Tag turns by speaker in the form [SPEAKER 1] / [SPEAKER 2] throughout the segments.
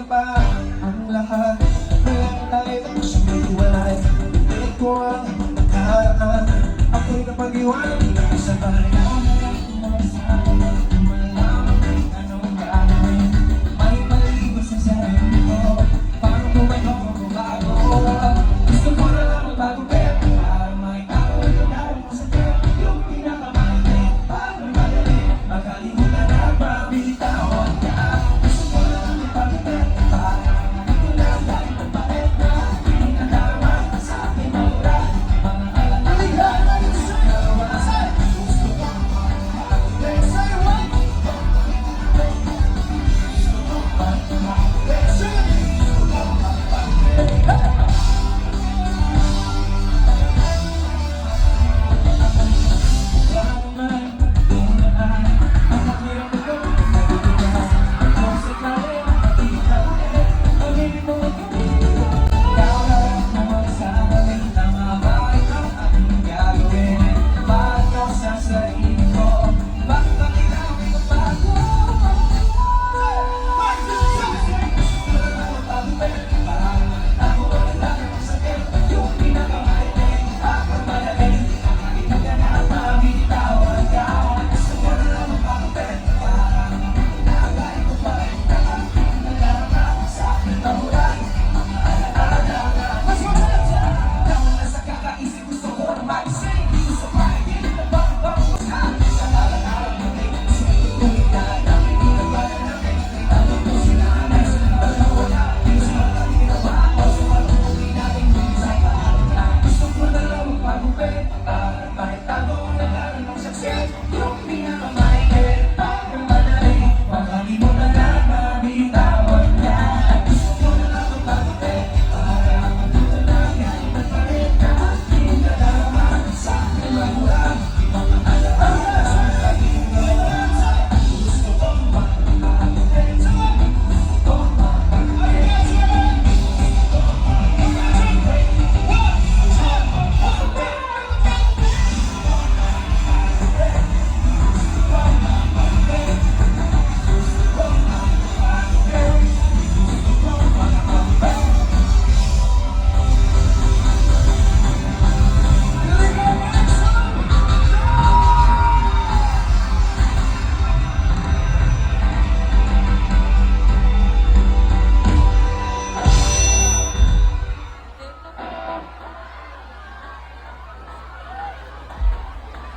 [SPEAKER 1] pa ang lahat. Walang tayo sumitiwalay. Pilit ko ang nakaraan. Ako'y napag-iwanan, hindi na sabay.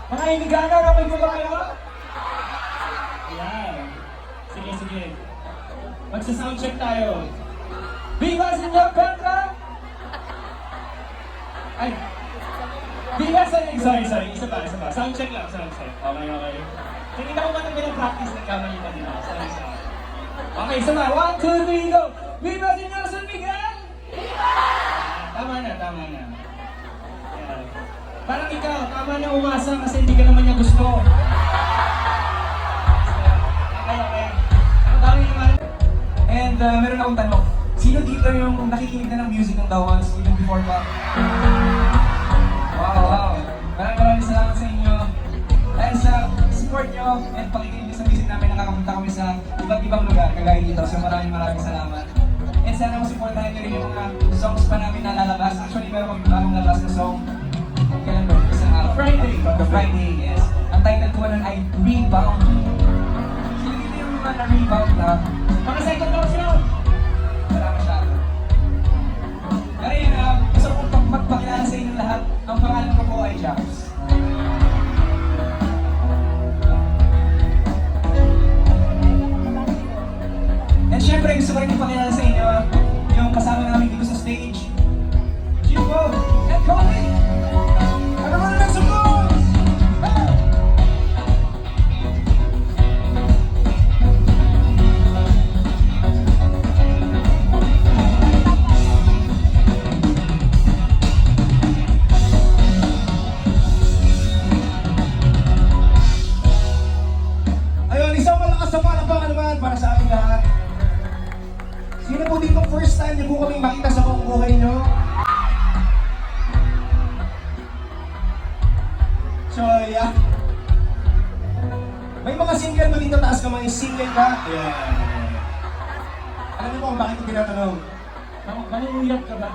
[SPEAKER 2] Mga inigana, ramay ko ba kayo? Ayan. Sige, sige. Magsa-soundcheck tayo. Viva Senyor Petra! Ay! Viva Senyor... Sorry. Isa pa. Soundcheck lang, soundcheck. Okay. Tingnan ko ba nang pinapractice na kamali pa din ako. Sorry. Okay, isa pa. 1, 2, 3, go! Viva Senyor San Miguel! Viva! Tama na. Ayan. Parang ikaw, tama na umasa kasi hindi ka naman niya gusto. Okay. Ang dami naman.
[SPEAKER 1] And meron akong tanong. Sino dito yung nakikinig na ng music ng The Ones even before pa? Wow. Maraming salamat sa inyo. Dahil sa support nyo and pakikinig sa music namin, nakakapunta kami sa iba't ibang lugar kagaya dito. So maraming salamat. And sana masuportahan nyo rin yung mga songs pa namin na lalabas. Actually, meron kami bagong labas na song. Kailan ba? Isang araw. Friday, yes. Ang title ko nun ay Rebound. Sino dito yung mga na-rebound na?
[SPEAKER 2] Mga second round sila!
[SPEAKER 1] Wala masyado. Pero yun, gusto kong magpakilala sa inyong lahat. Ang pangalan ko po ay Japs. And syempre, gusto ko rin ipakilala sa inyo yung kasama namin dito sa stage. Chico and Colin! Ano mo na support? Ayun, isang malakas na palakpakan naman para sa ating lahat. Sino po dito first time niyo po kaming makita sa buong buhay niyo? So, yeah. May mga single mo dito, taas kamay, single ka? Yeah.
[SPEAKER 3] Alam niyo po kung bakit ko tinatanong?
[SPEAKER 2] Manunuyap ka ba?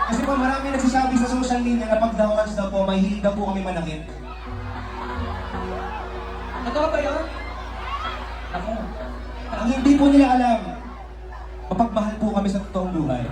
[SPEAKER 3] Kasi po marami nagsasabi sa social media na pag the ones daw po, may hilig daw po kami manakit.
[SPEAKER 2] Totoo ba yun?
[SPEAKER 3] Ang hindi po nila alam, mapagmahal po kami sa totoong buhay.